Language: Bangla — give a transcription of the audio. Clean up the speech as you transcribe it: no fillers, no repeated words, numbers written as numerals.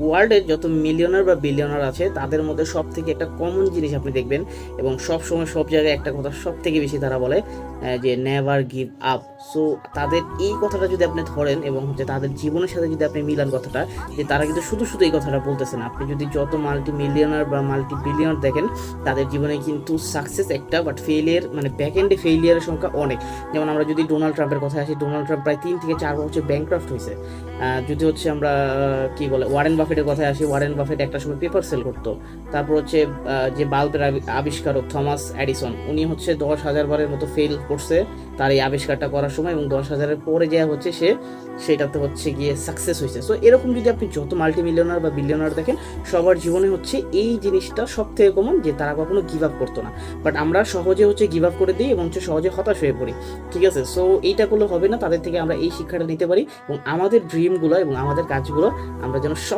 ওয়ার্ল্ডের যত মিলিয়নার বা বিলিয়নার আছে তাদের মধ্যে সব থেকে একটা কমন জিনিস আপনি দেখবেন, এবং সব সময় সব জায়গায় একটা কথা সব থেকে বেশি তারা বলে, যে নেভার গিভ আপ। সো তাদের এই কথাটা যদি আপনি ধরেন এবং হচ্ছে তাদের জীবনের সাথে যদি আপনি মিলান কথাটা, যে তারা কিন্তু শুধু শুধু এই কথাটা বলতেছে না। আপনি যদি যত মাল্টি মিলিয়নার বা মাল্টি বিলিয়নার দেখেন, তাদের জীবনে কিন্তু সাকসেস একটা, বাট ফেলিয়ার মানে ব্যাক এন্ডে ফেলিয়ারের সংখ্যা অনেক। যেমন আমরা যদি ডোনাল্ড ট্রাম্পের কথা আসি, ডোনাল্ড ট্রাম্প প্রায় 3 থেকে 4 বছর ব্যাংক্রাফট হয়েছে। যদি হচ্ছে আমরা কি বলে ওয়ারেন বাফেটের কথায় আসি, ওয়ারেন বাফেট একটা সময় পেপার সেল করতো। তারপর হচ্ছে যে বাল্বের আবিষ্কারক থমাস এডিসন, উনি হচ্ছে 10,000 বারের মতো ফেল করছে তার এই আবিষ্কারটা করার সময়, এবং 10,000-এর পরে যা হচ্ছে সেটাতে হচ্ছে গিয়ে সাকসেস হয়েছে। সো এরকম যদি আপনি যত মাল্টি মিলিয়নার বা বিলিয়নার দেখেন, সবার জীবনে হচ্ছে এই জিনিসটা সব থেকে কমন, যে তারা কখনো গিভ আপ করতো না। বাট আমরা সহজে হচ্ছে গিভ আপ করে দিই এবং হচ্ছে সহজে হতাশ হয়ে পড়ি। ঠিক আছে, সো এইটা করলে হবে না, তাদের থেকে আমরা এই শিক্ষাটা নিতে পারি এবং আমাদের ড্রিমগুলো এবং আমাদের কাজগুলো আমরা যেন সব